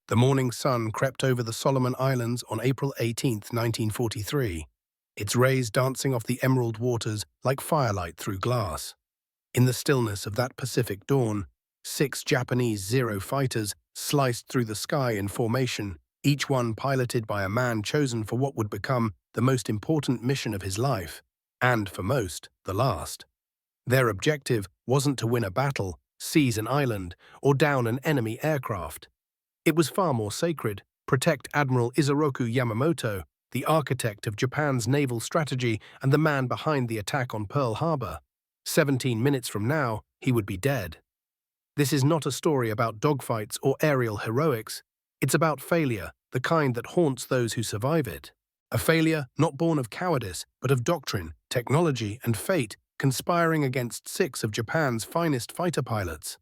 The morning sun crept over the Solomon Islands on April 18, 1943, its rays dancing off the emerald waters like firelight through glass. In the stillness of that Pacific dawn, 6 Japanese Zero fighters sliced through the sky in formation, each one piloted by a man chosen for what would become the most important mission of his life, and for most, the last. Their objective wasn't to win a battle, seize an island, or down an enemy aircraft. It was far more sacred: protect Admiral Isoroku Yamamoto, the architect of Japan's naval strategy and the man behind the attack on Pearl Harbor. 17 minutes from now, he would be dead. This is not a story about dogfights or aerial heroics. It's about failure, the kind that haunts those who survive it. A failure not born of cowardice, but of doctrine, technology, and fate conspiring against 6 of Japan's finest fighter pilots.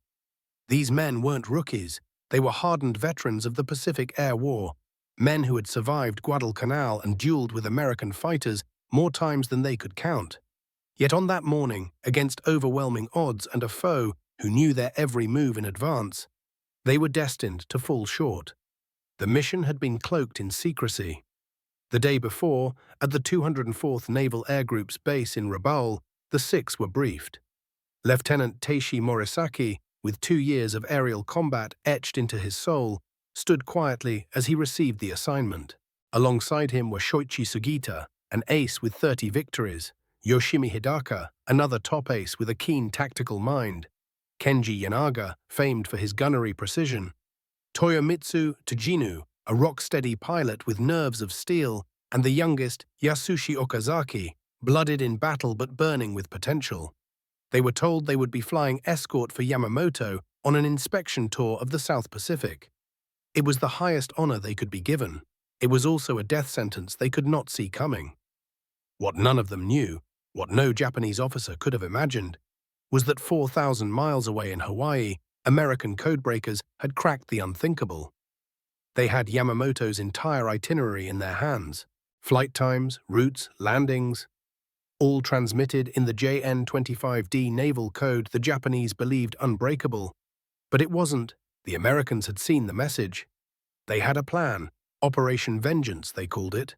These men weren't rookies. They were hardened veterans of the Pacific Air War, men who had survived Guadalcanal and dueled with American fighters more times than they could count. Yet on that morning, against overwhelming odds and a foe who knew their every move in advance, they were destined to fall short. The mission had been cloaked in secrecy. The day before, at the 204th Naval Air Group's base in Rabaul, the 6 were briefed. Lieutenant Teishi Morisaki, with 2 years of aerial combat etched into his soul, stood quietly as he received the assignment. Alongside him were Shoichi Sugita, an ace with 30 victories; Yoshimi Hidaka, another top ace with a keen tactical mind; Kenji Yanaga, famed for his gunnery precision; Toyomitsu Tsujinu, a rock-steady pilot with nerves of steel; and the youngest, Yasushi Okazaki, blooded in battle but burning with potential. They were told they would be flying escort for Yamamoto on an inspection tour of the South Pacific. It was the highest honor they could be given. It was also a death sentence they could not see coming. What none of them knew, what no Japanese officer could have imagined, was that 4,000 miles away in Hawaii, American codebreakers had cracked the unthinkable. They had Yamamoto's entire itinerary in their hands: flight times, routes, landings, all transmitted in the JN-25D naval code the Japanese believed unbreakable. But it wasn't. The Americans had seen the message. They had a plan, Operation Vengeance, they called it.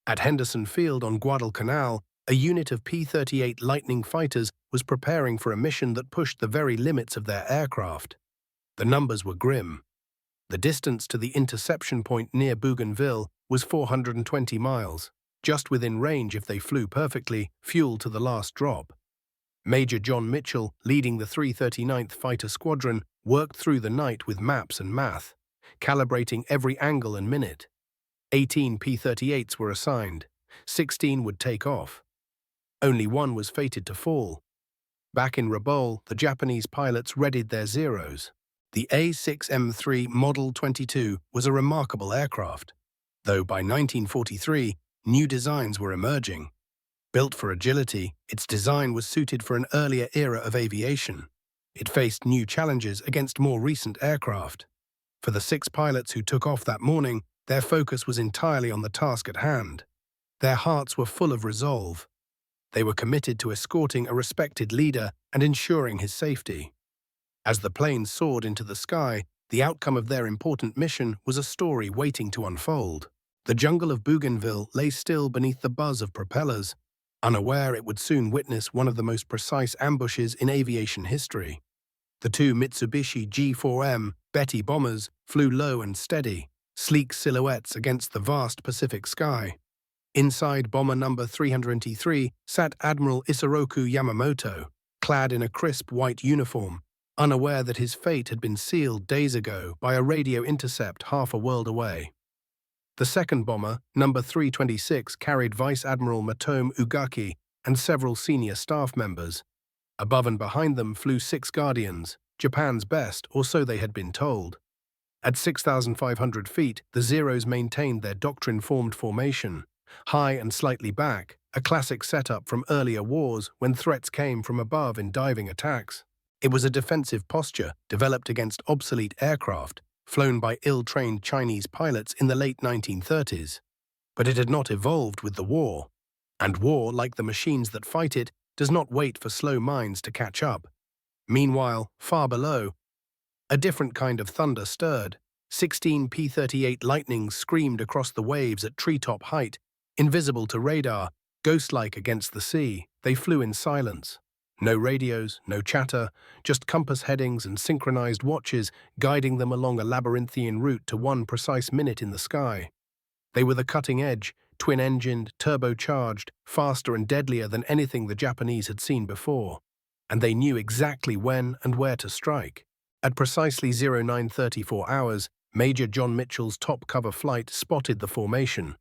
At Henderson Field on Guadalcanal, a unit of P-38 Lightning fighters was preparing for a mission that pushed the very limits of their aircraft. The numbers were grim. The distance to the interception point near Bougainville was 420 miles, just within range if they flew perfectly, fuel to the last drop. Major John Mitchell, leading the 339th Fighter Squadron, worked through the night with maps and math, calibrating every angle and minute. 18 P-38s were assigned. 16 would take off. Only one was fated to fall. Back in Rabaul, the Japanese pilots readied their Zeros. The A6M3 Model 22 was a remarkable aircraft, though by 1943, new designs were emerging. Built for agility, its design was suited for an earlier era of aviation. It faced new challenges against more recent aircraft. For the 6 pilots who took off that morning, their focus was entirely on the task at hand. Their hearts were full of resolve. They were committed to escorting a respected leader and ensuring his safety. As the planes soared into the sky, the outcome of their important mission was a story waiting to unfold. The jungle of Bougainville lay still beneath the buzz of propellers, unaware it would soon witness one of the most precise ambushes in aviation history. The 2 Mitsubishi G4M Betty bombers flew low and steady, sleek silhouettes against the vast Pacific sky. Inside bomber number 303 sat Admiral Isoroku Yamamoto, clad in a crisp white uniform, unaware that his fate had been sealed days ago by a radio intercept half a world away. The second bomber, number 326, carried Vice Admiral Matome Ugaki and several senior staff members. Above and behind them flew 6 Guardians, Japan's best, or so they had been told. At 6,500 feet, the Zeros maintained their doctrine-formed formation, high and slightly back, a classic setup from earlier wars when threats came from above in diving attacks. It was a defensive posture developed against obsolete aircraft, flown by ill-trained Chinese pilots in the late 1930s. But it had not evolved with the war. And war, like the machines that fight it, does not wait for slow minds to catch up. Meanwhile, far below, a different kind of thunder stirred. 16 P-38 Lightnings screamed across the waves at treetop height, invisible to radar, ghost-like against the sea. They flew in silence. No radios, no chatter, just compass headings and synchronized watches guiding them along a labyrinthian route to one precise minute in the sky. They were the cutting edge, twin-engined, turbocharged, faster and deadlier than anything the Japanese had seen before. And they knew exactly when and where to strike. At precisely 0934 hours, Major John Mitchell's top-cover flight spotted the formation.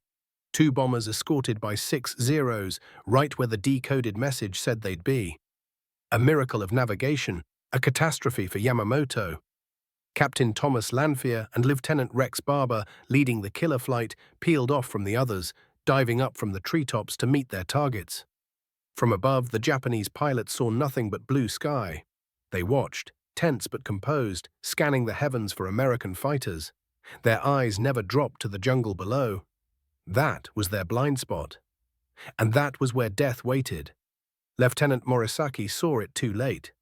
2 bombers escorted by 6 Zeros, right where the decoded message said they'd be. A miracle of navigation, a catastrophe for Yamamoto. Captain Thomas Lanphier and Lieutenant Rex Barber, leading the killer flight, peeled off from the others, diving up from the treetops to meet their targets. From above, the Japanese pilots saw nothing but blue sky. They watched, tense but composed, scanning the heavens for American fighters. Their eyes never dropped to the jungle below. That was their blind spot. And that was where death waited. Lieutenant Morisaki saw it too late.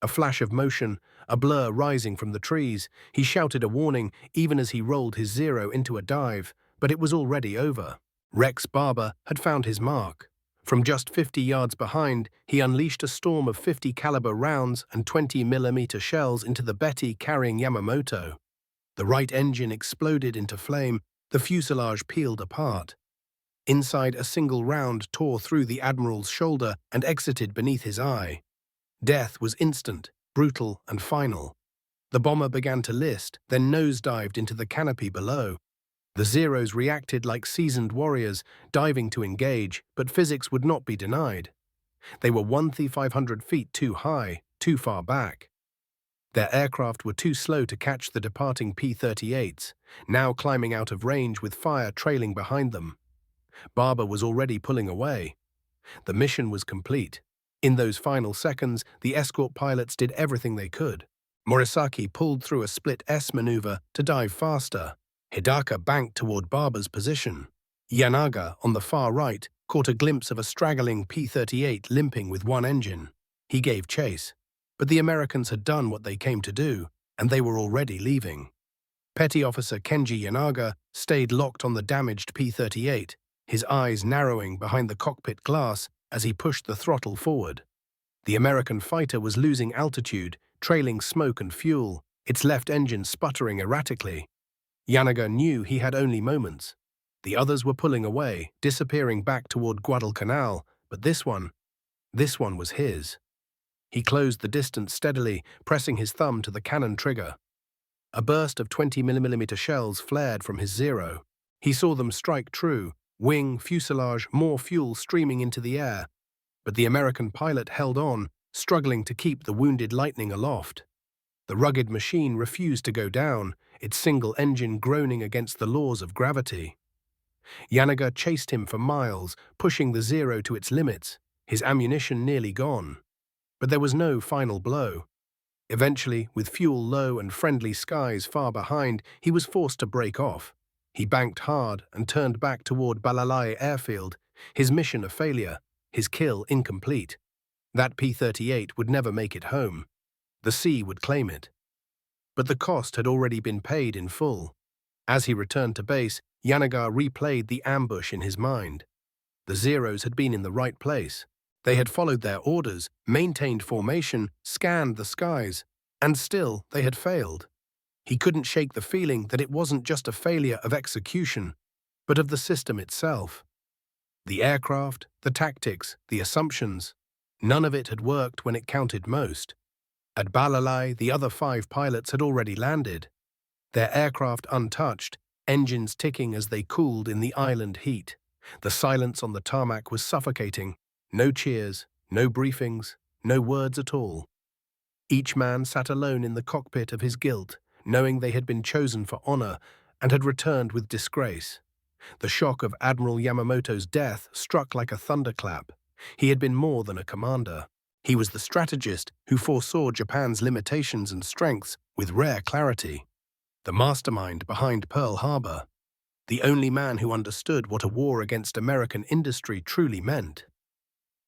A flash of motion, a blur rising from the trees. He shouted a warning even as he rolled his Zero into a dive, but it was already over. Rex Barber had found his mark. From just 50 yards behind, he unleashed a storm of 50 caliber rounds and 20mm shells into the Betty carrying Yamamoto. The right engine exploded into flame, the fuselage peeled apart. Inside, a single round tore through the Admiral's shoulder and exited beneath his eye. Death was instant, brutal, and final. The bomber began to list, then nosedived into the canopy below. The Zeros reacted like seasoned warriors, diving to engage, but physics would not be denied. They were 1,500 feet too high, too far back. Their aircraft were too slow to catch the departing P-38s, now climbing out of range with fire trailing behind them. Barber was already pulling away. The mission was complete. In those final seconds, the escort pilots did everything they could. Morisaki pulled through a split S maneuver to dive faster. Hidaka banked toward Barber's position. Yanaga, on the far right, caught a glimpse of a straggling P-38 limping with one engine. He gave chase. But the Americans had done what they came to do, and they were already leaving. Petty Officer Kenji Yanaga stayed locked on the damaged P-38, his eyes narrowing behind the cockpit glass as he pushed the throttle forward. The American fighter was losing altitude, trailing smoke and fuel, its left engine sputtering erratically. Yanaga knew he had only moments. The others were pulling away, disappearing back toward Guadalcanal, but this one was his. He closed the distance steadily, pressing his thumb to the cannon trigger. A burst of 20mm shells flared from his Zero. He saw them strike true, wing, fuselage, more fuel streaming into the air. But the American pilot held on, struggling to keep the wounded Lightning aloft. The rugged machine refused to go down, its single engine groaning against the laws of gravity. Yanaga chased him for miles, pushing the Zero to its limits, his ammunition nearly gone. But there was no final blow. Eventually, with fuel low and friendly skies far behind, he was forced to break off. He banked hard and turned back toward Balalai Airfield, his mission a failure, his kill incomplete. That P-38 would never make it home. The sea would claim it. But the cost had already been paid in full. As he returned to base, Yanaga replayed the ambush in his mind. The Zeros had been in the right place. They had followed their orders, maintained formation, scanned the skies, and still they had failed. He couldn't shake the feeling that it wasn't just a failure of execution, but of the system itself. The aircraft, the tactics, the assumptions, none of it had worked when it counted most. At Balalai, the other 5 pilots had already landed. Their aircraft untouched, engines ticking as they cooled in the island heat. The silence on the tarmac was suffocating. No cheers, no briefings, no words at all. Each man sat alone in the cockpit of his guilt, knowing they had been chosen for honor and had returned with disgrace. The shock of Admiral Yamamoto's death struck like a thunderclap. He had been more than a commander. He was the strategist who foresaw Japan's limitations and strengths with rare clarity. The mastermind behind Pearl Harbor. The only man who understood what a war against American industry truly meant.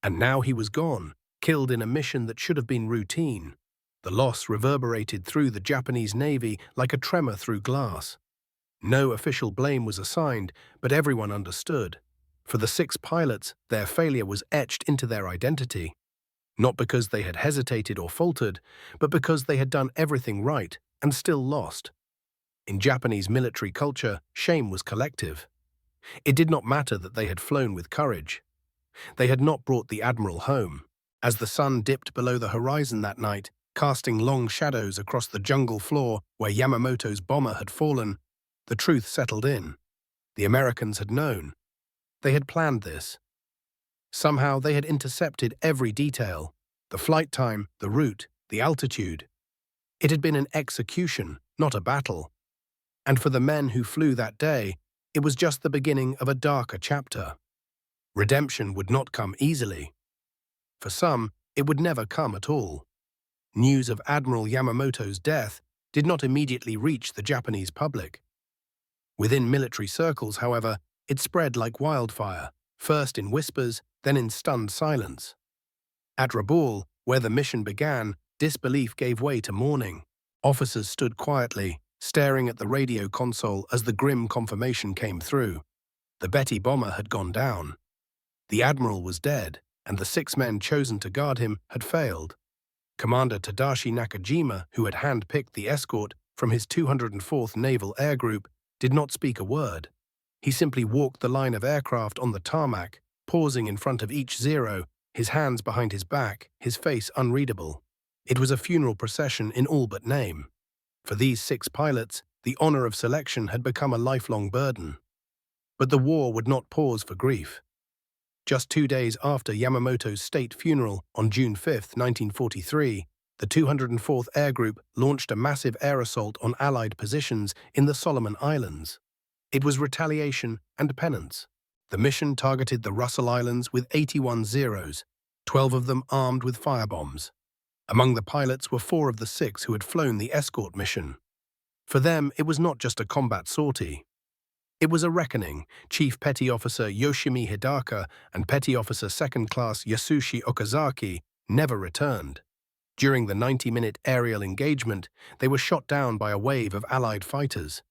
And now he was gone, killed in a mission that should have been routine. The loss reverberated through the Japanese Navy like a tremor through glass. No official blame was assigned, but everyone understood. For the 6 pilots, their failure was etched into their identity, not because they had hesitated or faltered, but because they had done everything right and still lost. In Japanese military culture, shame was collective. It did not matter that they had flown with courage. They had not brought the Admiral home. As the sun dipped below the horizon that night, casting long shadows across the jungle floor where Yamamoto's bomber had fallen, the truth settled in. The Americans had known. They had planned this. Somehow they had intercepted every detail: the flight time, the route, the altitude. It had been an execution, not a battle. And for the men who flew that day, it was just the beginning of a darker chapter. Redemption would not come easily. For some, it would never come at all. News of Admiral Yamamoto's death did not immediately reach the Japanese public. Within military circles, however, it spread like wildfire, first in whispers, then in stunned silence. At Rabaul, where the mission began, disbelief gave way to mourning. Officers stood quietly, staring at the radio console as the grim confirmation came through. The Betty bomber had gone down. The Admiral was dead, and the 6 men chosen to guard him had failed. Commander Tadashi Nakajima, who had hand-picked the escort from his 204th Naval Air Group, did not speak a word. He simply walked the line of aircraft on the tarmac, pausing in front of each Zero, his hands behind his back, his face unreadable. It was a funeral procession in all but name. For these 6 pilots, the honor of selection had become a lifelong burden. But the war would not pause for grief. Just 2 days after Yamamoto's state funeral on June 5, 1943, the 204th Air Group launched a massive air assault on Allied positions in the Solomon Islands. It was retaliation and penance. The mission targeted the Russell Islands with 81 Zeros, 12 of them armed with firebombs. Among the pilots were 4 of the 6 who had flown the escort mission. For them, it was not just a combat sortie. It was a reckoning. Chief Petty Officer Yoshimi Hidaka and Petty Officer Second Class Yasushi Okazaki never returned. During the 90-minute aerial engagement, they were shot down by a wave of Allied fighters.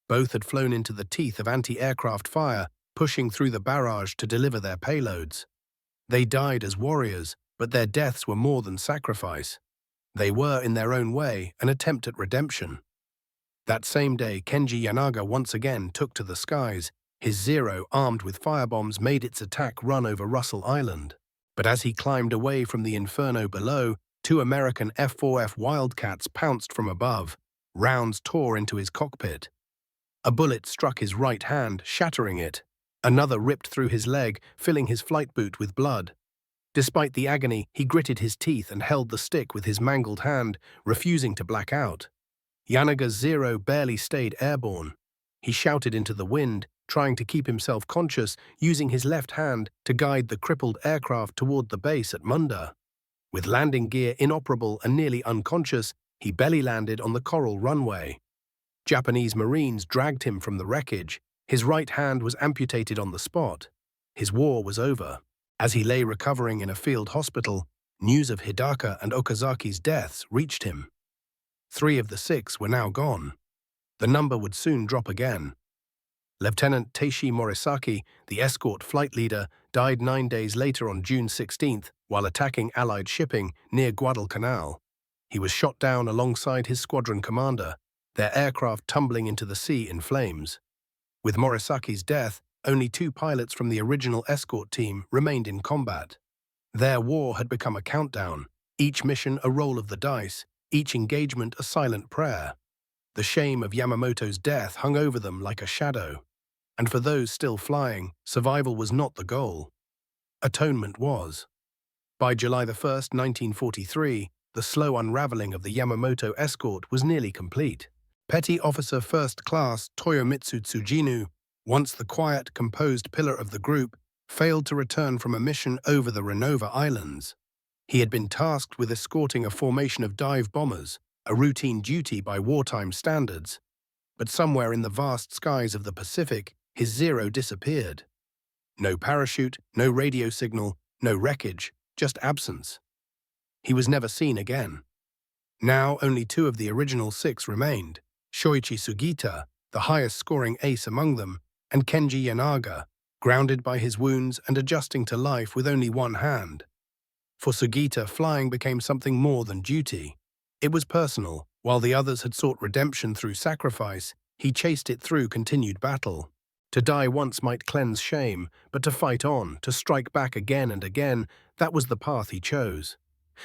Both had flown into the teeth of anti-aircraft fire, pushing through the barrage to deliver their payloads. They died as warriors, but their deaths were more than sacrifice. They were, in their own way, an attempt at redemption. That same day, Kenji Yanaga once again took to the skies. His Zero, armed with firebombs, made its attack run over Russell Island. But as he climbed away from the inferno below, 2 American F-4F Wildcats pounced from above. Rounds tore into his cockpit. A bullet struck his right hand, shattering it. Another ripped through his leg, filling his flight boot with blood. Despite the agony, he gritted his teeth and held the stick with his mangled hand, refusing to black out. Yanaga's Zero barely stayed airborne. He shouted into the wind, trying to keep himself conscious, using his left hand to guide the crippled aircraft toward the base at Munda. With landing gear inoperable and nearly unconscious, he belly landed on the coral runway. Japanese Marines dragged him from the wreckage. His right hand was amputated on the spot. His war was over. As he lay recovering in a field hospital, news of Hidaka and Okazaki's deaths reached him. 3 of the 6 were now gone. The number would soon drop again. Lieutenant Teishi Morisaki, the escort flight leader, died 9 days later on June 16th while attacking Allied shipping near Guadalcanal. He was shot down alongside his squadron commander, their aircraft tumbling into the sea in flames. With Morisaki's death, only 2 pilots from the original escort team remained in combat. Their war had become a countdown, each mission a roll of the dice, each engagement a silent prayer. The shame of Yamamoto's death hung over them like a shadow. And for those still flying, survival was not the goal. Atonement was. By July 1st, 1943, the slow unraveling of the Yamamoto escort was nearly complete. Petty Officer First Class Toyomitsu Tsujinu, once the quiet, composed pillar of the group, failed to return from a mission over the Renova Islands. He had been tasked with escorting a formation of dive bombers, a routine duty by wartime standards. But somewhere in the vast skies of the Pacific, his Zero disappeared. No parachute, no radio signal, no wreckage, just absence. He was never seen again. Now only two of the original six remained: Shoichi Sugita, the highest-scoring ace among them, and Kenji Yanaga, grounded by his wounds and adjusting to life with only one hand. For Sugita, flying became something more than duty. It was personal. While the others had sought redemption through sacrifice, he chased it through continued battle. To die once might cleanse shame, but to fight on, to strike back again and again, that was the path he chose.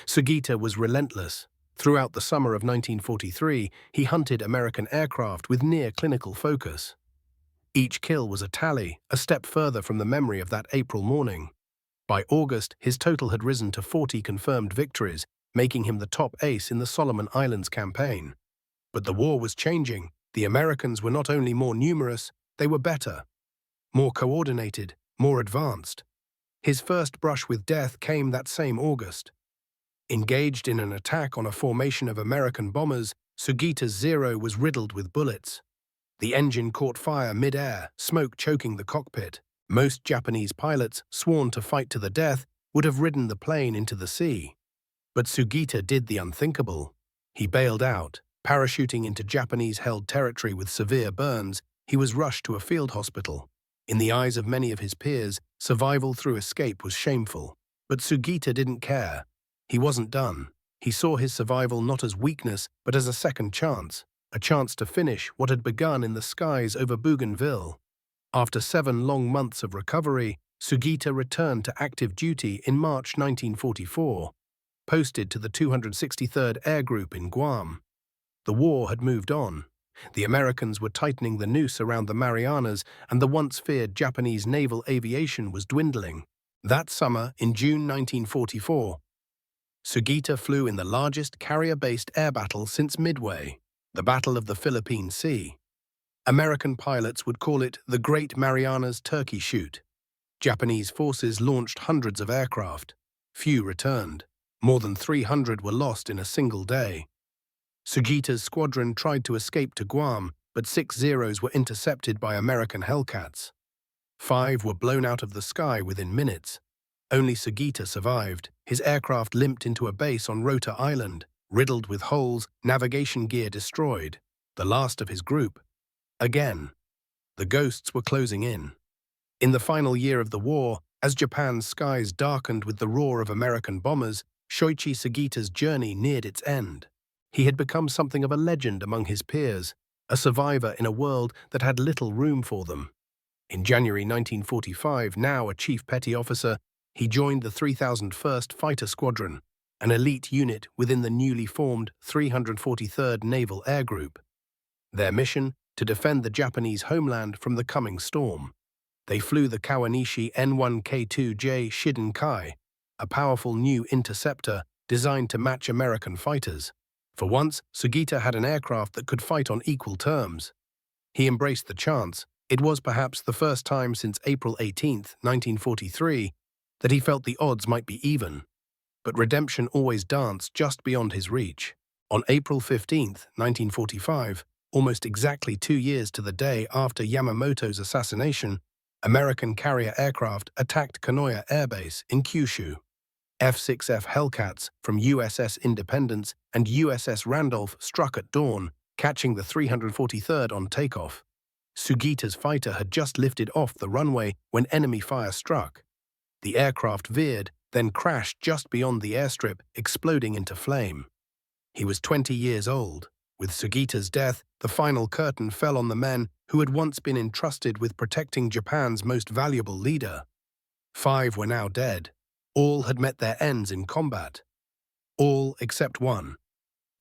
Sugita was relentless. Throughout the summer of 1943, he hunted American aircraft with near-clinical focus. Each kill was a tally, a step further from the memory of that April morning. By August, his total had risen to 40 confirmed victories, making him the top ace in the Solomon Islands campaign. But the war was changing. The Americans were not only more numerous, they were better, more coordinated, more advanced. His first brush with death came that same August. Engaged in an attack on a formation of American bombers, Sugita's Zero was riddled with bullets. The engine caught fire mid-air, smoke choking the cockpit. Most Japanese pilots, sworn to fight to the death, would have ridden the plane into the sea. But Sugita did the unthinkable. He bailed out. Parachuting into Japanese-held territory with severe burns, he was rushed to a field hospital. In the eyes of many of his peers, survival through escape was shameful. But Sugita didn't care. He wasn't done. He saw his survival not as weakness, but as a second chance, a chance to finish what had begun in the skies over Bougainville. After 7 long months of recovery, Sugita returned to active duty in March 1944, posted to the 263rd Air Group in Guam. The war had moved on. The Americans were tightening the noose around the Marianas, and the once-feared Japanese naval aviation was dwindling. That summer, in June 1944, Sugita flew in the largest carrier-based air battle since Midway, the Battle of the Philippine Sea. American pilots would call it the Great Marianas Turkey Shoot. Japanese forces launched hundreds of aircraft. Few returned. More than 300 were lost in a single day. Sugita's squadron tried to escape to Guam, but 6 Zeros were intercepted by American Hellcats. 5 were blown out of the sky within minutes. Only Sugita survived. His aircraft limped into a base on Rota Island, riddled with holes, navigation gear destroyed. The last of his group. Again. The ghosts were closing in. In the final year of the war, as Japan's skies darkened with the roar of American bombers, Shoichi Sugita's journey neared its end. He had become something of a legend among his peers, a survivor in a world that had little room for them. In January 1945, now a chief petty officer, he joined the 3001st Fighter Squadron, an elite unit within the newly formed 343rd Naval Air Group. Their mission? To defend the Japanese homeland from the coming storm. They flew the Kawanishi N1K2J Shidenkai, a powerful new interceptor designed to match American fighters. For once, Sugita had an aircraft that could fight on equal terms. He embraced the chance. It was perhaps the first time since April 18, 1943, that he felt the odds might be even. But redemption always danced just beyond his reach. On April 15, 1945, almost exactly 2 years to the day after Yamamoto's assassination, American carrier aircraft attacked Kanoya Air Base in Kyushu. F-6F Hellcats from USS Independence and USS Randolph struck at dawn, catching the 343rd on takeoff. Sugita's fighter had just lifted off the runway when enemy fire struck. The aircraft veered, then crashed just beyond the airstrip, exploding into flame. He was 20 years old. With Sugita's death, the final curtain fell on the men who had once been entrusted with protecting Japan's most valuable leader. 5 were now dead. All had met their ends in combat. All except one.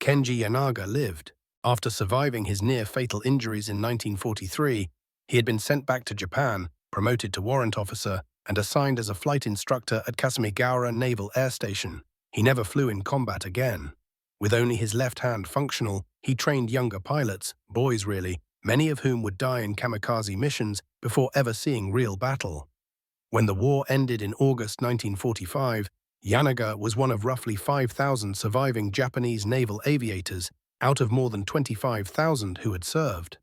Kenji Yanaga lived. After surviving his near-fatal injuries in 1943, he had been sent back to Japan, promoted to warrant officer, and assigned as a flight instructor at Kasumigaura Naval Air Station. He never flew in combat again. With only his left hand functional, he trained younger pilots, boys really, many of whom would die in kamikaze missions before ever seeing real battle. When the war ended in August 1945, Yanaga was one of roughly 5,000 surviving Japanese naval aviators out of more than 25,000 who had served.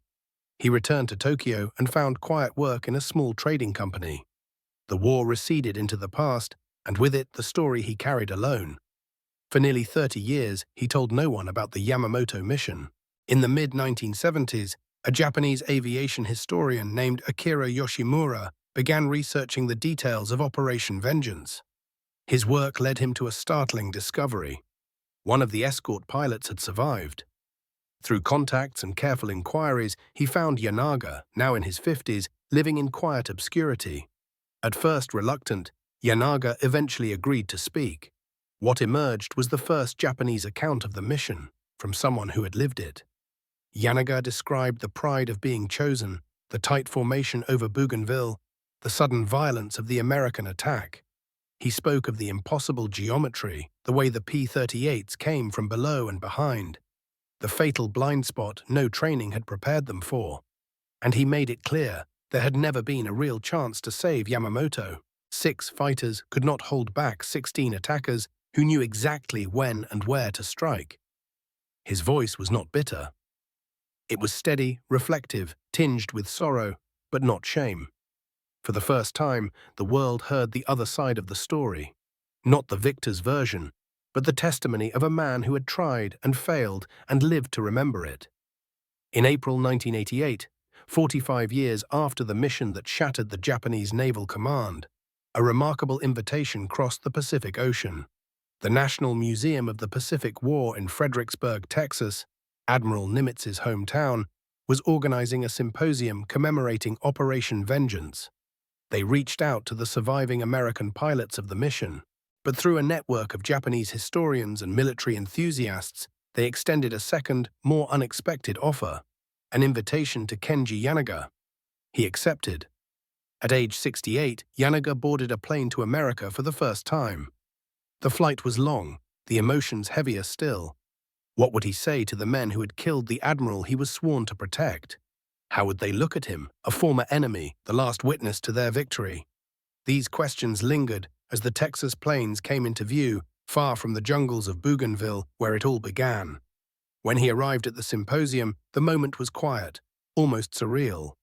He returned to Tokyo and found quiet work in a small trading company. The war receded into the past, and with it the story he carried alone. For nearly 30 years, he told no one about the Yamamoto mission. In the mid-1970s, a Japanese aviation historian named Akira Yoshimura began researching the details of Operation Vengeance. His work led him to a startling discovery. One of the escort pilots had survived. Through contacts and careful inquiries, he found Yanaga, now in his 50s, living in quiet obscurity. At first reluctant, Yanaga eventually agreed to speak. What emerged was the first Japanese account of the mission, from someone who had lived it. Yanaga described the pride of being chosen, the tight formation over Bougainville, the sudden violence of the American attack. He spoke of the impossible geometry, the way the P-38s came from below and behind, the fatal blind spot no training had prepared them for. And he made it clear there had never been a real chance to save Yamamoto. 6 fighters could not hold back 16 attackers who knew exactly when and where to strike. His voice was not bitter. It was steady, reflective, tinged with sorrow, but not shame. For the first time, the world heard the other side of the story. Not the victor's version, but the testimony of a man who had tried and failed and lived to remember it. In April 1988, 45 years after the mission that shattered the Japanese Naval Command, a remarkable invitation crossed the Pacific Ocean. The National Museum of the Pacific War in Fredericksburg, Texas, Admiral Nimitz's hometown, was organizing a symposium commemorating Operation Vengeance. They reached out to the surviving American pilots of the mission, but through a network of Japanese historians and military enthusiasts, they extended a second, more unexpected offer, an invitation to Kenji Yanaga. He accepted. At age 68, Yanaga boarded a plane to America for the first time. The flight was long, the emotions heavier still. What would he say to the men who had killed the admiral he was sworn to protect? How would they look at him, a former enemy, the last witness to their victory? These questions lingered as the Texas plains came into view, far from the jungles of Bougainville where it all began. When he arrived at the symposium, the moment was quiet, almost surreal.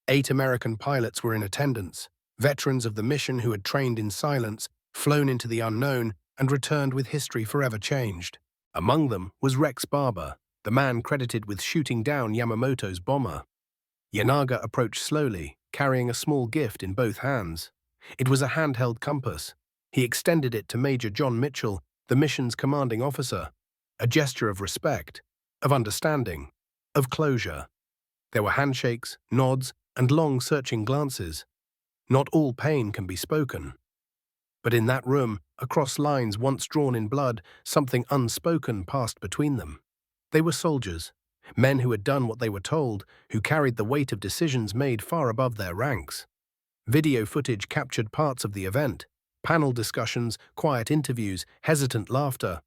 8 American pilots were in attendance, veterans of the mission who had trained in silence, flown into the unknown, and returned with history forever changed. Among them was Rex Barber, the man credited with shooting down Yamamoto's bomber. Yanaga approached slowly, carrying a small gift in both hands. It was a handheld compass. He extended it to Major John Mitchell, the mission's commanding officer, a gesture of respect, of understanding, of closure. There were handshakes, nods, and long searching glances. Not all pain can be spoken. But in that room, across lines once drawn in blood, something unspoken passed between them. They were soldiers, men who had done what they were told, who carried the weight of decisions made far above their ranks. Video footage captured parts of the event, panel discussions, quiet interviews, hesitant laughter.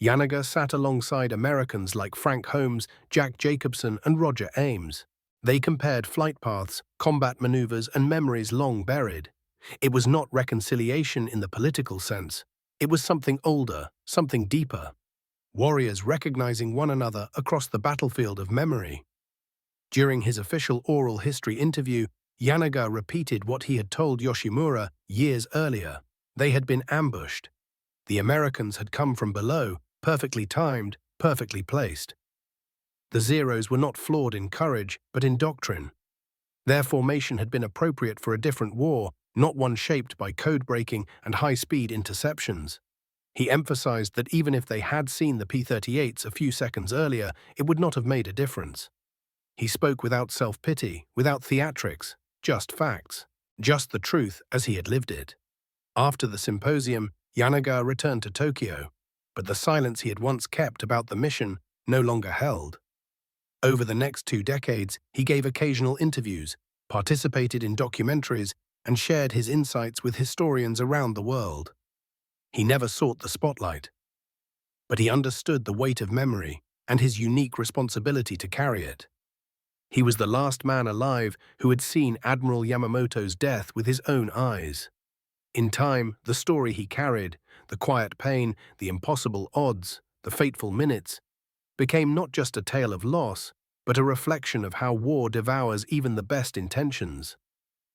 Yanaga sat alongside Americans like Frank Holmes, Jack Jacobson, and Roger Ames. They compared flight paths, combat maneuvers, and memories long buried. It was not reconciliation in the political sense. It was something older, something deeper. Warriors recognizing one another across the battlefield of memory. During his official oral history interview, Yanaga repeated what he had told Yoshimura years earlier. They had been ambushed. The Americans had come from below, perfectly timed, perfectly placed. The Zeros were not flawed in courage, but in doctrine. Their formation had been appropriate for a different war, not one shaped by code-breaking and high-speed interceptions. He emphasized that even if they had seen the P-38s a few seconds earlier, it would not have made a difference. He spoke without self-pity, without theatrics, just facts, just the truth as he had lived it. After the symposium, Yanaga returned to Tokyo, but the silence he had once kept about the mission no longer held. Over the next 2 decades, he gave occasional interviews, participated in documentaries, and shared his insights with historians around the world. He never sought the spotlight, but he understood the weight of memory and his unique responsibility to carry it. He was the last man alive who had seen Admiral Yamamoto's death with his own eyes. In time, the story he carried, the quiet pain, the impossible odds, the fateful minutes, became not just a tale of loss, but a reflection of how war devours even the best intentions,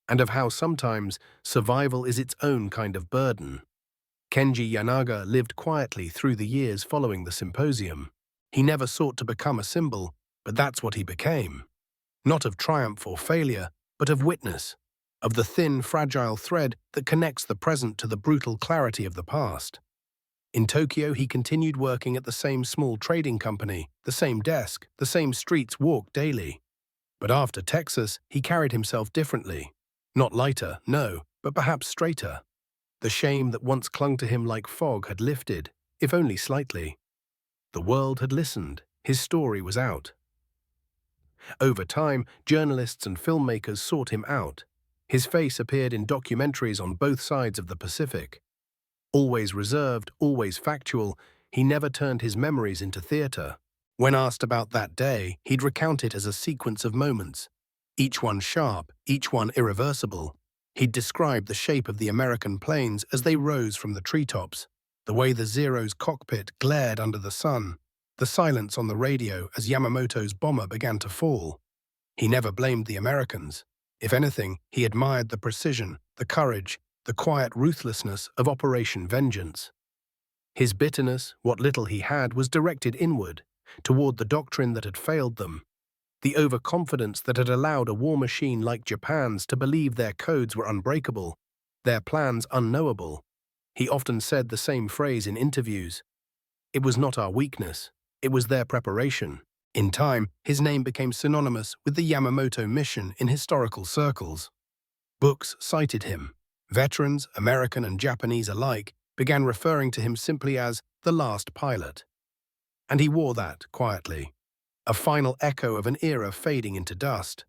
and of how sometimes survival is its own kind of burden. Kenji Yanaga lived quietly through the years following the symposium. He never sought to become a symbol, but that's what he became. Not of triumph or failure, but of witness, of the thin, fragile thread that connects the present to the brutal clarity of the past. In Tokyo, he continued working at the same small trading company, the same desk, the same streets walked daily. But after Texas, he carried himself differently. Not lighter, no, but perhaps straighter. The shame that once clung to him like fog had lifted, if only slightly. The world had listened. His story was out. Over time, journalists and filmmakers sought him out. His face appeared in documentaries on both sides of the Pacific. Always reserved, always factual, he never turned his memories into theater. When asked about that day, he'd recount it as a sequence of moments, each one sharp, each one irreversible. He'd describe the shape of the American planes as they rose from the treetops, the way the Zero's cockpit glared under the sun, the silence on the radio as Yamamoto's bomber began to fall. He never blamed the Americans. If anything, he admired the precision, the courage, the quiet ruthlessness of Operation Vengeance. His bitterness, what little he had, was directed inward, toward the doctrine that had failed them, the overconfidence that had allowed a war machine like Japan's to believe their codes were unbreakable, their plans unknowable. He often said the same phrase in interviews. It was not our weakness, it was their preparation. In time, his name became synonymous with the Yamamoto mission in historical circles. Books cited him. Veterans, American and Japanese alike, began referring to him simply as the last pilot. And he wore that quietly, a final echo of an era fading into dust.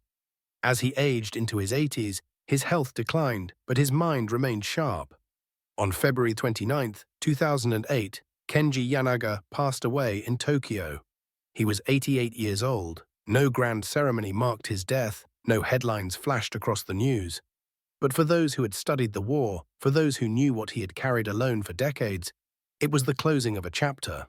As he aged into his 80s, his health declined, but his mind remained sharp. On February 29, 2008, Kenji Yanaga passed away in Tokyo. He was 88 years old. No grand ceremony marked his death, no headlines flashed across the news. But for those who had studied the war, for those who knew what he had carried alone for decades, it was the closing of a chapter.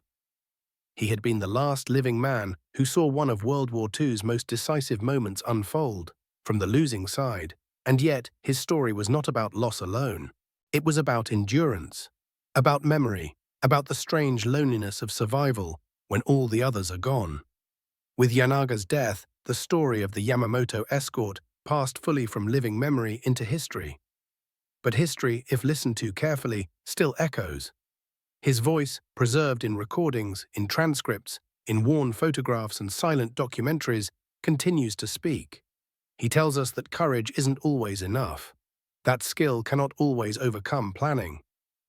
He had been the last living man who saw one of World War II's most decisive moments unfold, from the losing side, and yet his story was not about loss alone. It was about endurance, about memory, about the strange loneliness of survival when all the others are gone. With Yanaga's death, the story of the Yamamoto escort passed fully from living memory into history. But history, if listened to carefully, still echoes. His voice, preserved in recordings, in transcripts, in worn photographs and silent documentaries, continues to speak. He tells us that courage isn't always enough. That skill cannot always overcome planning.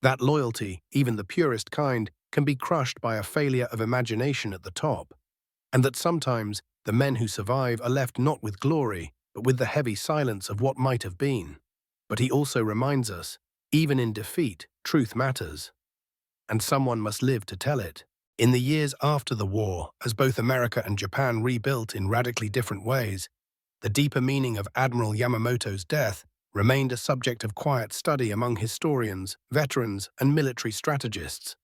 That loyalty, even the purest kind, can be crushed by a failure of imagination at the top. And that sometimes the men who survive are left not with glory, but with the heavy silence of what might have been. But he also reminds us, even in defeat, truth matters. And someone must live to tell it. In the years after the war, as both America and Japan rebuilt in radically different ways, the deeper meaning of Admiral Yamamoto's death remained a subject of quiet study among historians, veterans, and military strategists.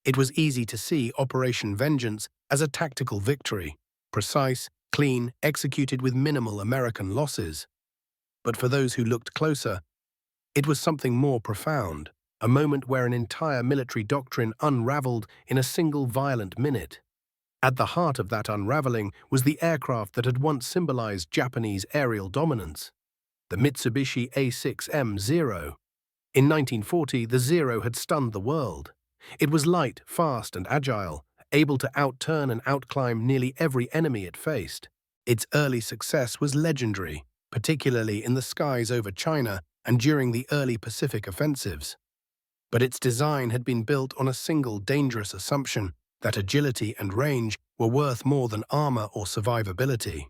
It was easy to see Operation Vengeance as a tactical victory, precise, clean, executed with minimal American losses. But for those who looked closer, it was something more profound, a moment where an entire military doctrine unraveled in a single violent minute. At the heart of that unraveling was the aircraft that had once symbolized Japanese aerial dominance, the Mitsubishi A6M-0. In 1940, the Zero had stunned the world. It was light, fast, and agile, able to outturn and outclimb nearly every enemy it faced. Its early success was legendary, particularly in the skies over China and during the early Pacific offensives. But its design had been built on a single dangerous assumption that agility and range were worth more than armor or survivability.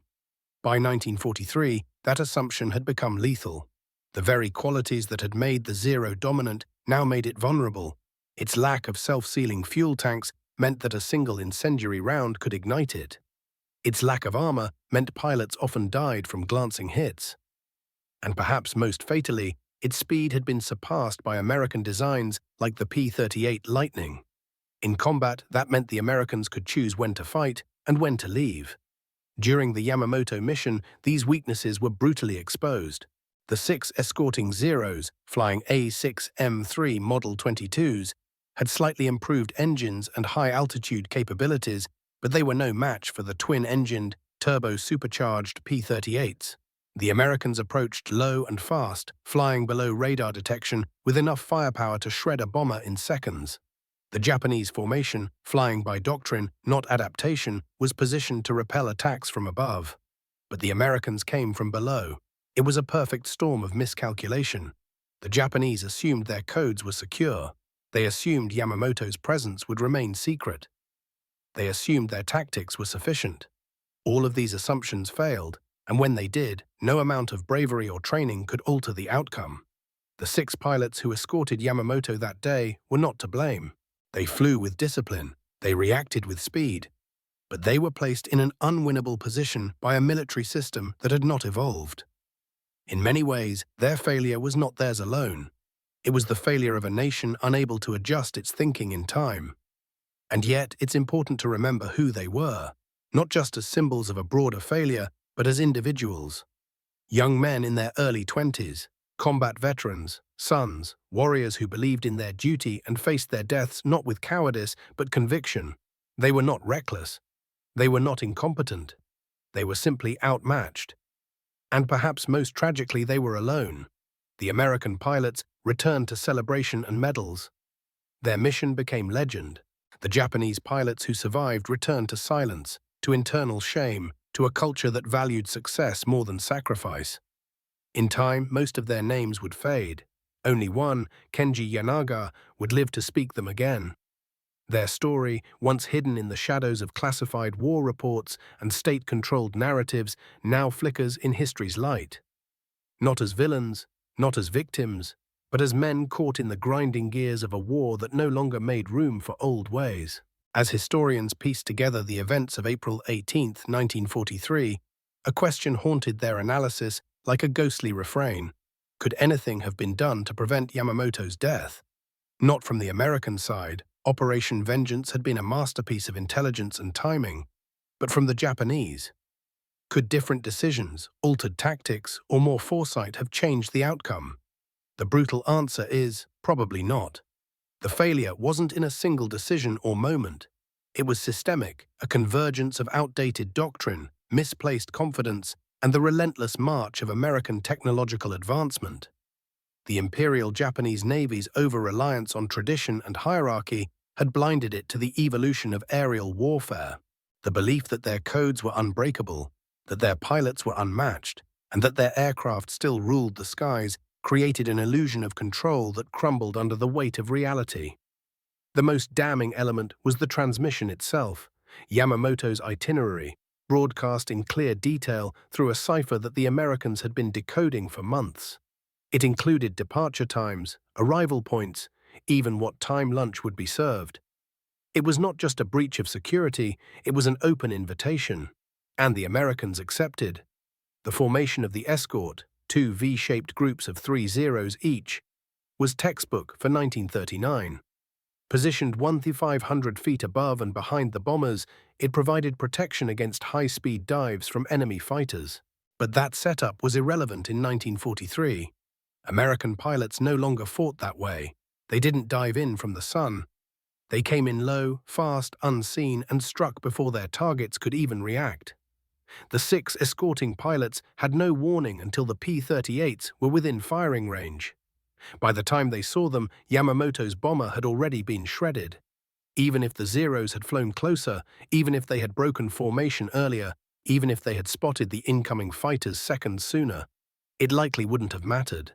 By 1943, that assumption had become lethal. The very qualities that had made the Zero dominant now made it vulnerable. Its lack of self-sealing fuel tanks meant that a single incendiary round could ignite it. Its lack of armor meant pilots often died from glancing hits. And perhaps most fatally, its speed had been surpassed by American designs like the P-38 Lightning. In combat, that meant the Americans could choose when to fight and when to leave. During the Yamamoto mission, these weaknesses were brutally exposed. The 6 escorting Zeros, flying A6M3 Model 22s, had slightly improved engines and high-altitude capabilities, but they were no match for the twin-engined, turbo-supercharged P-38s. The Americans approached low and fast, flying below radar detection with enough firepower to shred a bomber in seconds. The Japanese formation, flying by doctrine, not adaptation, was positioned to repel attacks from above. But the Americans came from below. It was a perfect storm of miscalculation. The Japanese assumed their codes were secure. They assumed Yamamoto's presence would remain secret. They assumed their tactics were sufficient. All of these assumptions failed, and when they did, no amount of bravery or training could alter the outcome. The 6 pilots who escorted Yamamoto that day were not to blame. They flew with discipline. They reacted with speed. But they were placed in an unwinnable position by a military system that had not evolved. In many ways, their failure was not theirs alone. It was the failure of a nation unable to adjust its thinking in time. And yet, it's important to remember who they were, not just as symbols of a broader failure, but as individuals. Young men in their early 20s, combat veterans, sons, warriors who believed in their duty and faced their deaths not with cowardice, but conviction. They were not reckless. They were not incompetent. They were simply outmatched. And perhaps most tragically, they were alone. The American pilots returned to celebration and medals. Their mission became legend. The Japanese pilots who survived returned to silence, to internal shame, to a culture that valued success more than sacrifice. In time, most of their names would fade. Only one, Kenji Yanaga, would live to speak them again. Their story, once hidden in the shadows of classified war reports and state-controlled narratives, now flickers in history's light. Not as villains, not as victims, but as men caught in the grinding gears of a war that no longer made room for old ways. As historians pieced together the events of April 18, 1943, a question haunted their analysis like a ghostly refrain. Could anything have been done to prevent Yamamoto's death? Not from the American side. Operation Vengeance had been a masterpiece of intelligence and timing, but from the Japanese. Could different decisions, altered tactics, or more foresight have changed the outcome? The brutal answer is, probably not. The failure wasn't in a single decision or moment. It was systemic, a convergence of outdated doctrine, misplaced confidence, and the relentless march of American technological advancement. The Imperial Japanese Navy's over-reliance on tradition and hierarchy had blinded it to the evolution of aerial warfare. The belief that their codes were unbreakable, that their pilots were unmatched, and that their aircraft still ruled the skies created an illusion of control that crumbled under the weight of reality. The most damning element was the transmission itself, Yamamoto's itinerary, broadcast in clear detail through a cipher that the Americans had been decoding for months. It included departure times, arrival points, even what time lunch would be served. It was not just a breach of security, it was an open invitation. And the Americans accepted. The formation of the escort, 2 V-shaped groups of 3 Zeros each, was textbook for 1939. Positioned 1,500 feet above and behind the bombers, it provided protection against high-speed dives from enemy fighters. But that setup was irrelevant in 1943. American pilots no longer fought that way. They didn't dive in from the sun. They came in low, fast, unseen, and struck before their targets could even react. The 6 escorting pilots had no warning until the P-38s were within firing range. By the time they saw them, Yamamoto's bomber had already been shredded. Even if the Zeros had flown closer, even if they had broken formation earlier, even if they had spotted the incoming fighters seconds sooner, it likely wouldn't have mattered.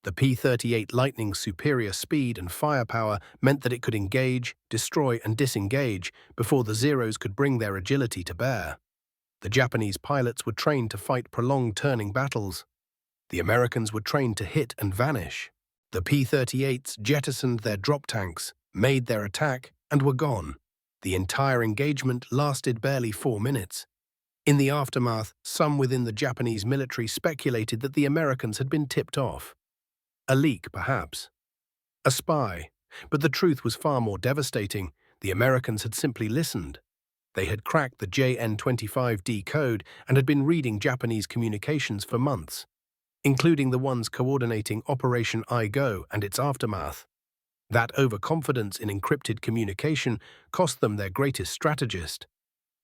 The P-38 Lightning's superior speed and firepower meant that it could engage, destroy, and disengage before the Zeros could bring their agility to bear. The Japanese pilots were trained to fight prolonged turning battles. The Americans were trained to hit and vanish. The P-38s jettisoned their drop tanks, made their attack, and were gone. The entire engagement lasted barely 4 minutes. In the aftermath, some within the Japanese military speculated that the Americans had been tipped off. A leak, perhaps. A spy. But the truth was far more devastating. The Americans had simply listened. They had cracked the JN-25D code and had been reading Japanese communications for months. including the ones coordinating Operation I-Go and its aftermath. That overconfidence in encrypted communication cost them their greatest strategist.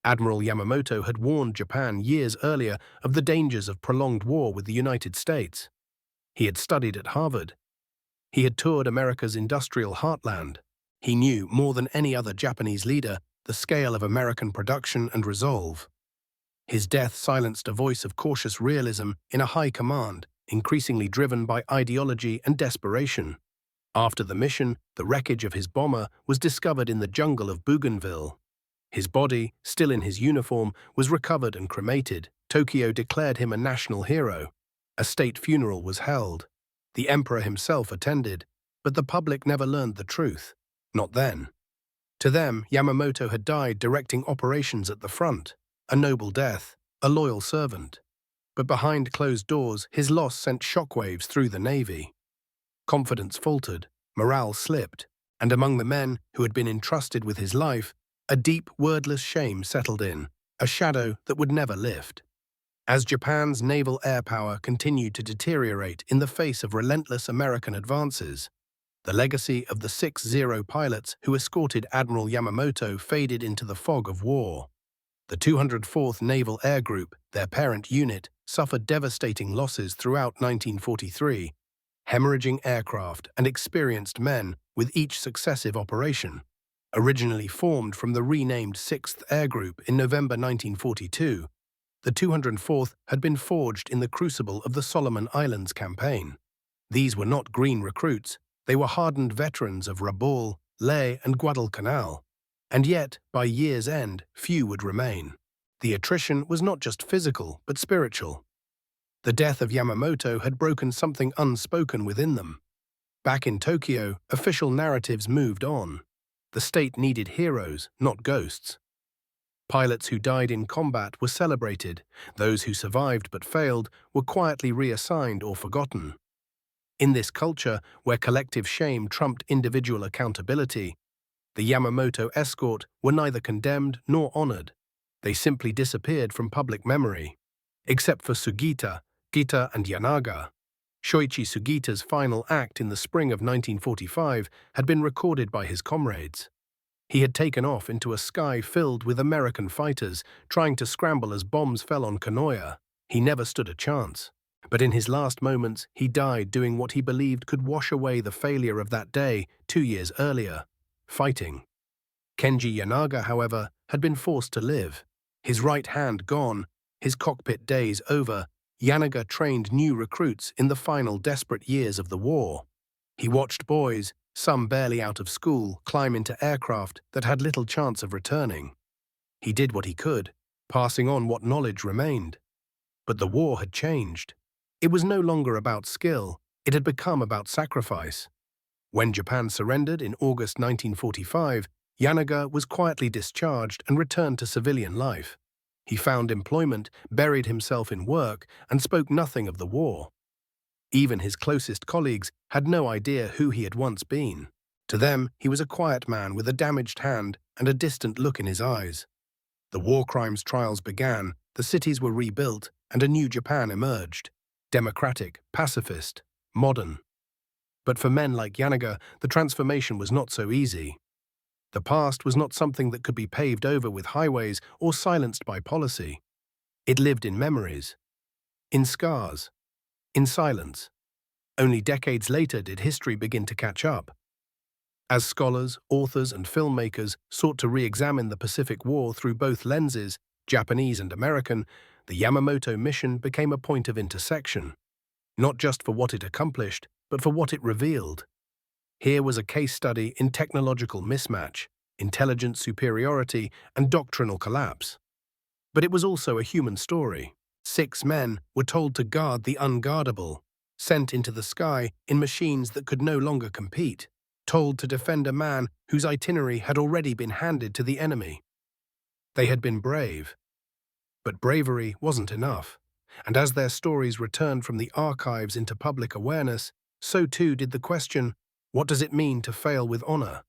Admiral Yamamoto had warned Japan years earlier of the dangers of prolonged war with the United States. He had studied at Harvard. He had toured America's industrial heartland. He knew, more than any other Japanese leader, the scale of American production and resolve. His death silenced a voice of cautious realism in a high command, increasingly driven by ideology and desperation. After the mission, the wreckage of his bomber was discovered in the jungle of Bougainville. His body, still in his uniform, was recovered and cremated. Tokyo declared him a national hero. A state funeral was held. The emperor himself attended, but the public never learned the truth. Not then. To them, Yamamoto had died directing operations at the front, a noble death, a loyal servant. But behind closed doors, his loss sent shockwaves through the Navy. Confidence faltered, morale slipped, and among the men who had been entrusted with his life, a deep, wordless shame settled in, a shadow that would never lift. As Japan's naval air power continued to deteriorate in the face of relentless American advances, the legacy of the 6-0 pilots who escorted Admiral Yamamoto faded into the fog of war. The 204th Naval Air Group, their parent unit, suffered devastating losses throughout 1943, hemorrhaging aircraft and experienced men with each successive operation. Originally formed from the renamed 6th Air Group in November 1942, the 204th had been forged in the crucible of the Solomon Islands campaign. These were not green recruits, they were hardened veterans of Rabaul, Leh, and Guadalcanal. And yet, by year's end, few would remain. The attrition was not just physical, but spiritual. The death of Yamamoto had broken something unspoken within them. Back in Tokyo, official narratives moved on. The state needed heroes, not ghosts. Pilots who died in combat were celebrated. Those who survived but failed were quietly reassigned or forgotten. In this culture, where collective shame trumped individual accountability, the Yamamoto escort were neither condemned nor honored. They simply disappeared from public memory. Except for Sugita, Gita, and Yanaga. Shoichi Sugita's final act in the spring of 1945 had been recorded by his comrades. He had taken off into a sky filled with American fighters, trying to scramble as bombs fell on Kanoya. He never stood a chance. But in his last moments, he died doing what he believed could wash away the failure of that day 2 years earlier, fighting. Kenji Yanaga, however, had been forced to live. His right hand gone, his cockpit days over, Yanaga trained new recruits in the final desperate years of the war. He watched boys, some barely out of school, climb into aircraft that had little chance of returning. He did what he could, passing on what knowledge remained. But the war had changed. It was no longer about skill, it had become about sacrifice. When Japan surrendered in August 1945, Yanaga was quietly discharged and returned to civilian life. He found employment, buried himself in work, and spoke nothing of the war. Even his closest colleagues had no idea who he had once been. To them, he was a quiet man with a damaged hand and a distant look in his eyes. The war crimes trials began, the cities were rebuilt, and a new Japan emerged. Democratic, pacifist, modern. But for men like Yanaga, the transformation was not so easy. The past was not something that could be paved over with highways or silenced by policy. It lived in memories, in scars, in silence. Only decades later did history begin to catch up. As scholars, authors, and filmmakers sought to re-examine the Pacific War through both lenses, Japanese and American, the Yamamoto mission became a point of intersection, not just for what it accomplished, but for what it revealed. Here was a case study in technological mismatch, intelligence superiority, and doctrinal collapse. But it was also a human story. 6 men were told to guard the unguardable, sent into the sky in machines that could no longer compete, told to defend a man whose itinerary had already been handed to the enemy. They had been brave. But bravery wasn't enough, and as their stories returned from the archives into public awareness, so too did the question, what does it mean to fail with honor?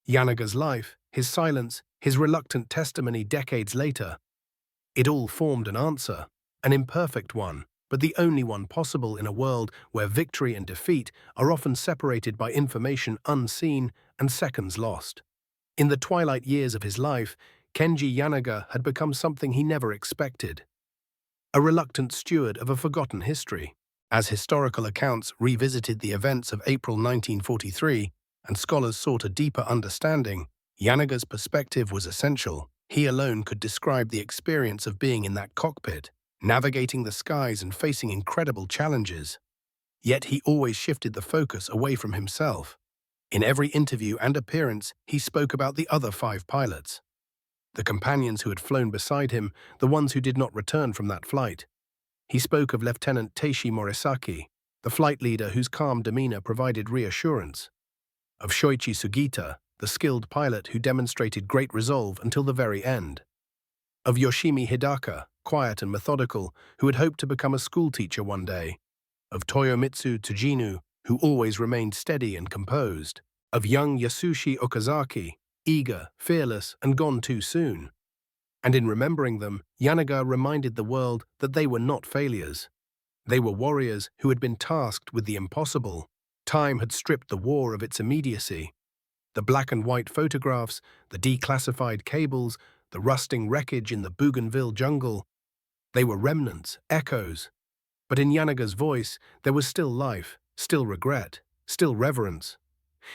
Yanaga's life, his silence, his reluctant testimony decades later. It all formed an answer, an imperfect one, but the only one possible in a world where victory and defeat are often separated by information unseen and seconds lost. In the twilight years of his life, Kenji Yanaga had become something he never expected: a reluctant steward of a forgotten history. As historical accounts revisited the events of April 1943 and scholars sought a deeper understanding, Yanaga's perspective was essential. He alone could describe the experience of being in that cockpit, navigating the skies and facing incredible challenges. Yet he always shifted the focus away from himself. In every interview and appearance, he spoke about the other 5 pilots, the companions who had flown beside him, the ones who did not return from that flight. He spoke of Lieutenant Teishi Morisaki, the flight leader whose calm demeanor provided reassurance; of Shoichi Sugita, the skilled pilot who demonstrated great resolve until the very end; of Yoshimi Hidaka, quiet and methodical, who had hoped to become a schoolteacher one day; of Toyomitsu Tsujinu, who always remained steady and composed; of young Yasushi Okazaki, eager, fearless, and gone too soon. And in remembering them, Yanaga reminded the world that they were not failures. They were warriors who had been tasked with the impossible. Time had stripped the war of its immediacy. The black and white photographs, the declassified cables, the rusting wreckage in the Bougainville jungle, they were remnants, echoes. But in Yanaga's voice, there was still life, still regret, still reverence.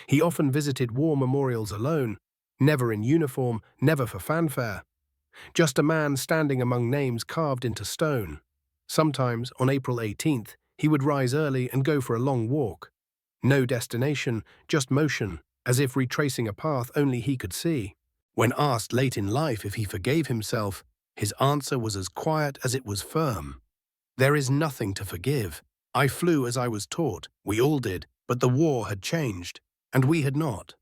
He often visited war memorials alone, never in uniform, never for fanfare. Just a man standing among names carved into stone. Sometimes, on April 18th, he would rise early and go for a long walk. No destination, just motion, as if retracing a path only he could see. When asked late in life if he forgave himself, his answer was as quiet as it was firm. "There is nothing to forgive. I flew as I was taught, we all did, but the war had changed, and we had not."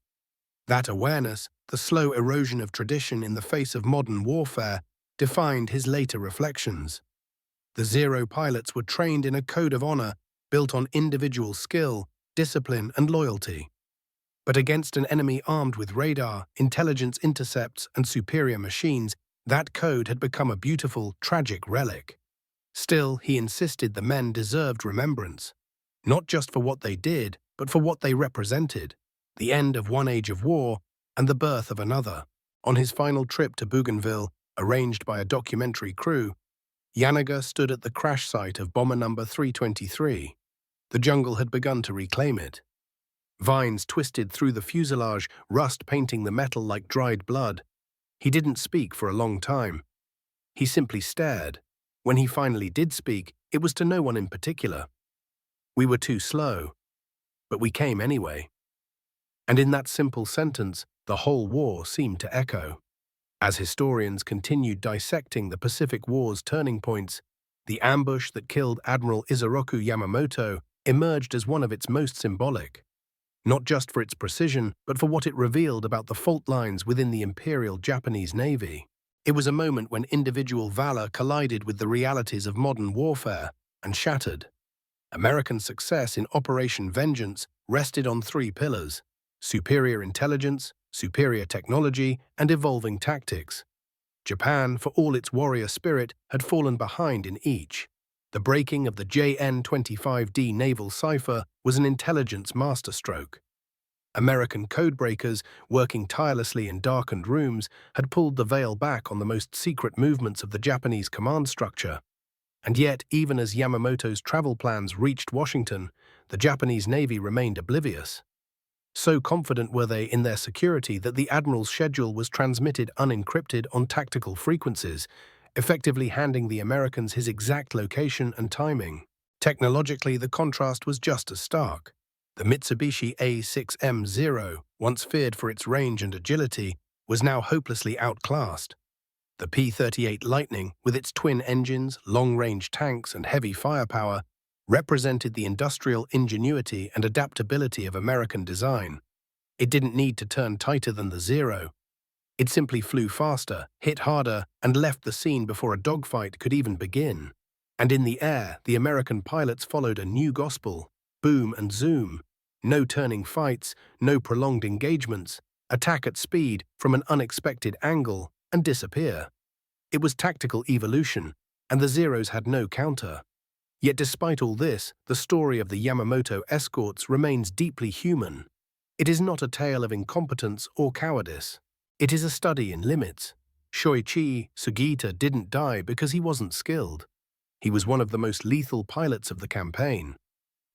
That awareness, the slow erosion of tradition in the face of modern warfare, defined his later reflections. The Zero pilots were trained in a code of honor built on individual skill, discipline, and loyalty. But against an enemy armed with radar, intelligence intercepts, and superior machines, that code had become a beautiful, tragic relic. Still, he insisted the men deserved remembrance, not just for what they did, but for what they represented: the end of one age of war and the birth of another. On his final trip to Bougainville, arranged by a documentary crew, Yanaga stood at the crash site of bomber number 323. The jungle had begun to reclaim it. Vines twisted through the fuselage, rust painting the metal like dried blood. He didn't speak for a long time. He simply stared. When he finally did speak, it was to no one in particular. "We were too slow, but we came anyway." And in that simple sentence, the whole war seemed to echo. As historians continued dissecting the Pacific War's turning points, the ambush that killed Admiral Isoroku Yamamoto emerged as one of its most symbolic, not just for its precision, but for what it revealed about the fault lines within the Imperial Japanese Navy. It was a moment when individual valor collided with the realities of modern warfare and shattered. American success in Operation Vengeance rested on 3 pillars: superior intelligence, superior technology, and evolving tactics. Japan, for all its warrior spirit, had fallen behind in each. The breaking of the JN-25D naval cipher was an intelligence masterstroke. American codebreakers, working tirelessly in darkened rooms, had pulled the veil back on the most secret movements of the Japanese command structure. And yet, even as Yamamoto's travel plans reached Washington, the Japanese Navy remained oblivious. So confident were they in their security that the Admiral's schedule was transmitted unencrypted on tactical frequencies, effectively handing the Americans his exact location and timing. Technologically, the contrast was just as stark. The Mitsubishi A6M0, once feared for its range and agility, was now hopelessly outclassed. The P-38 Lightning, with its twin engines, long-range tanks, and heavy firepower, represented the industrial ingenuity and adaptability of American design. It didn't need to turn tighter than the Zero. It simply flew faster, hit harder, and left the scene before a dogfight could even begin. And in the air, the American pilots followed a new gospel: boom and zoom. No turning fights, no prolonged engagements. Attack at speed from an unexpected angle and disappear. It was tactical evolution, and the Zeros had no counter. Yet despite all this, the story of the Yamamoto escorts remains deeply human. It is not a tale of incompetence or cowardice. It is a study in limits. Shoichi Sugita didn't die because he wasn't skilled. He was one of the most lethal pilots of the campaign.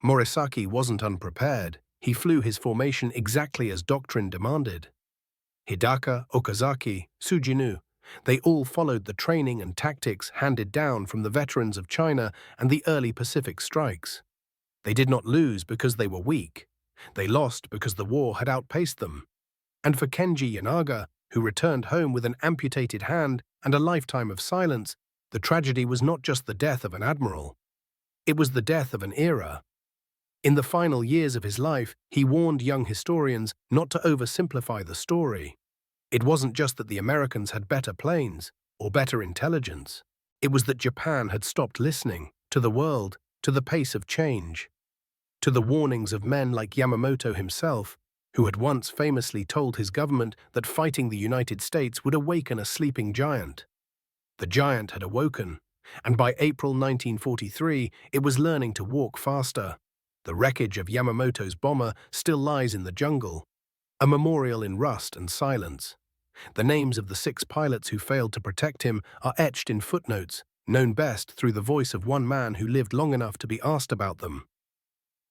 Morisaki wasn't unprepared. He flew his formation exactly as doctrine demanded. Hidaka, Okazaki, Tsujinu, they all followed the training and tactics handed down from the veterans of China and the early Pacific strikes. They did not lose because they were weak. They lost because the war had outpaced them. And for Kenji Yanaga, who returned home with an amputated hand and a lifetime of silence, the tragedy was not just the death of an admiral. It was the death of an era. In the final years of his life, he warned young historians not to oversimplify the story. It wasn't just that the Americans had better planes or better intelligence. It was that Japan had stopped listening to the world, to the pace of change, to the warnings of men like Yamamoto himself, who had once famously told his government that fighting the United States would awaken a sleeping giant. The giant had awoken, and by April 1943, it was learning to walk faster. The wreckage of Yamamoto's bomber still lies in the jungle, a memorial in rust and silence. The names of the 6 pilots who failed to protect him are etched in footnotes, known best through the voice of one man who lived long enough to be asked about them.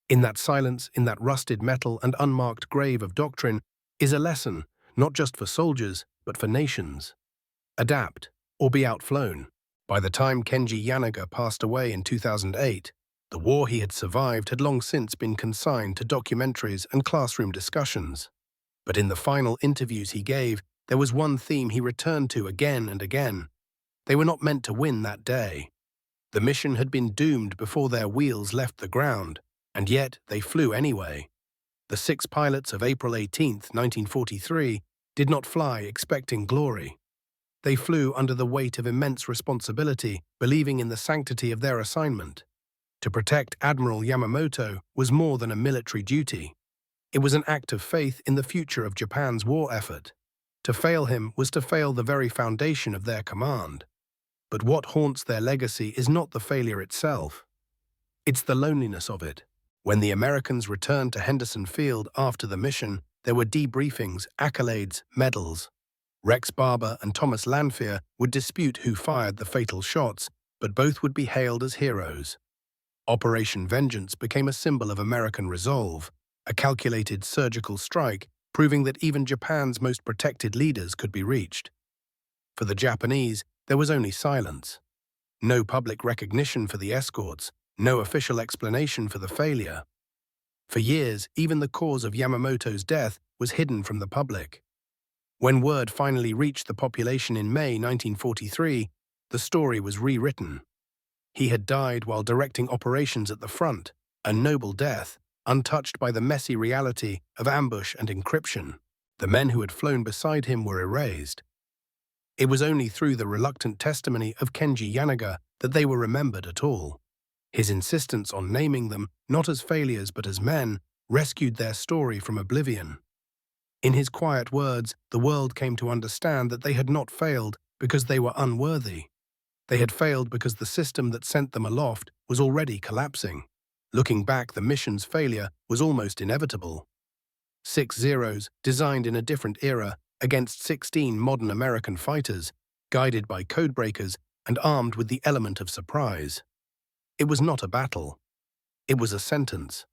In that silence, in that rusted metal and unmarked grave of doctrine, is a lesson, not just for soldiers, but for nations. Adapt, or be outflown. By the time Kenji Yanaga passed away in 2008, the war he had survived had long since been consigned to documentaries and classroom discussions. But in the final interviews he gave, there was one theme he returned to again and again. They were not meant to win that day. The mission had been doomed before their wheels left the ground, and yet they flew anyway. The 6 pilots of April 18, 1943, did not fly expecting glory. They flew under the weight of immense responsibility, believing in the sanctity of their assignment. To protect Admiral Yamamoto was more than a military duty. It was an act of faith in the future of Japan's war effort. To fail him was to fail the very foundation of their command. But what haunts their legacy is not the failure itself. It's the loneliness of it. When the Americans returned to Henderson Field after the mission, there were debriefings, accolades, medals. Rex Barber and Thomas Lanphier would dispute who fired the fatal shots, but both would be hailed as heroes. Operation Vengeance became a symbol of American resolve, a calculated surgical strike, proving that even Japan's most protected leaders could be reached. For the Japanese, there was only silence. No public recognition for the escorts, no official explanation for the failure. For years, even the cause of Yamamoto's death was hidden from the public. When word finally reached the population in May 1943, the story was rewritten. He had died while directing operations at the front, a noble death, untouched by the messy reality of ambush and encryption. The men who had flown beside him were erased. It was only through the reluctant testimony of Kenji Yanaga that they were remembered at all. His insistence on naming them, not as failures but as men, rescued their story from oblivion. In his quiet words, the world came to understand that they had not failed because they were unworthy. They had failed because the system that sent them aloft was already collapsing. Looking back, the mission's failure was almost inevitable. 6 Zeros, designed in a different era, against 16 modern American fighters, guided by codebreakers and armed with the element of surprise. It was not a battle. It was a sentence.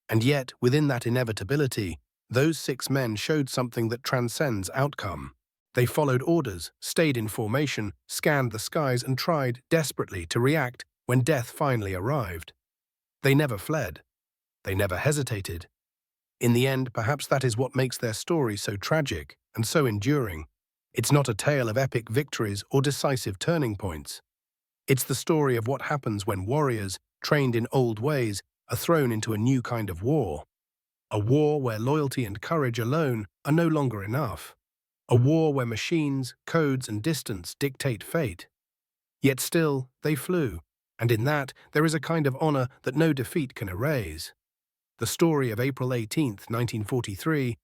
And yet, within that inevitability, those 6 men showed something that transcends outcome. They followed orders, stayed in formation, scanned the skies, and tried desperately to react when death finally arrived. They never fled. They never hesitated. In the end, perhaps that is what makes their story so tragic and so enduring. It's not a tale of epic victories or decisive turning points. It's the story of what happens when warriors, trained in old ways, are thrown into a new kind of war. A war where loyalty and courage alone are no longer enough. A war where machines, codes, and distance dictate fate. Yet still, they flew, and in that, there is a kind of honor that no defeat can erase. The story of April 18, 1943,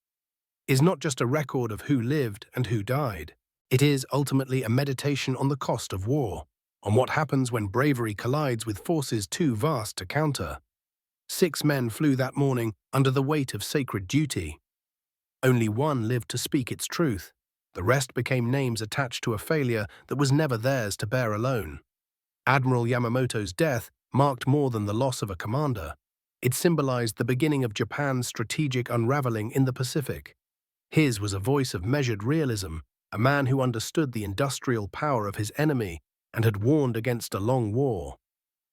is not just a record of who lived and who died. It is ultimately a meditation on the cost of war. on what happens when bravery collides with forces too vast to counter. 6 men flew that morning under the weight of sacred duty. Only one lived to speak its truth. The rest became names attached to a failure that was never theirs to bear alone. Admiral Yamamoto's death marked more than the loss of a commander. It symbolized the beginning of Japan's strategic unraveling in the Pacific. His was a voice of measured realism, a man who understood the industrial power of his enemy and had warned against a long war.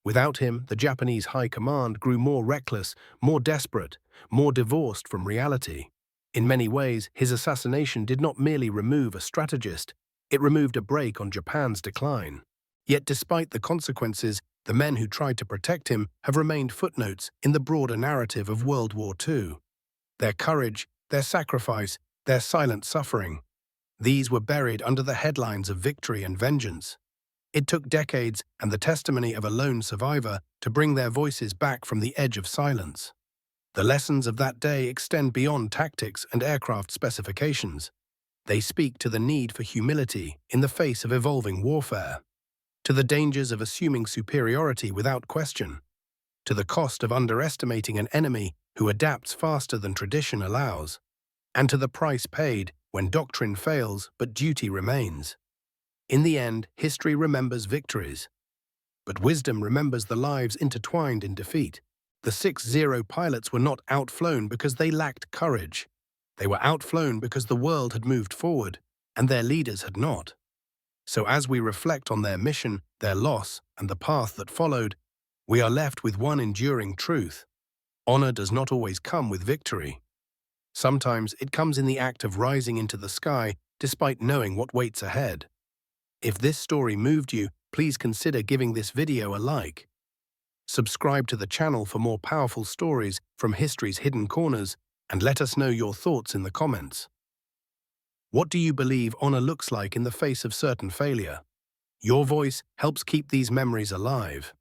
Without him, the Japanese high command grew more reckless, more desperate, more divorced from reality. In many ways, his assassination did not merely remove a strategist, it removed a brake on Japan's decline. Yet despite the consequences, the men who tried to protect him have remained footnotes in the broader narrative of World War II. Their courage, their sacrifice, their silent suffering, these were buried under the headlines of victory and vengeance. It took decades and the testimony of a lone survivor to bring their voices back from the edge of silence. The lessons of that day extend beyond tactics and aircraft specifications. They speak to the need for humility in the face of evolving warfare, to the dangers of assuming superiority without question, to the cost of underestimating an enemy who adapts faster than tradition allows, and to the price paid when doctrine fails but duty remains. In the end, history remembers victories, but wisdom remembers the lives intertwined in defeat. The 6-0 pilots were not outflown because they lacked courage. They were outflown because the world had moved forward, and their leaders had not. So as we reflect on their mission, their loss, and the path that followed, we are left with one enduring truth. Honor does not always come with victory. Sometimes it comes in the act of rising into the sky despite knowing what waits ahead. If this story moved you, please consider giving this video a like. Subscribe to the channel for more powerful stories from history's hidden corners, and let us know your thoughts in the comments. What do you believe honor looks like in the face of certain failure? Your voice helps keep these memories alive.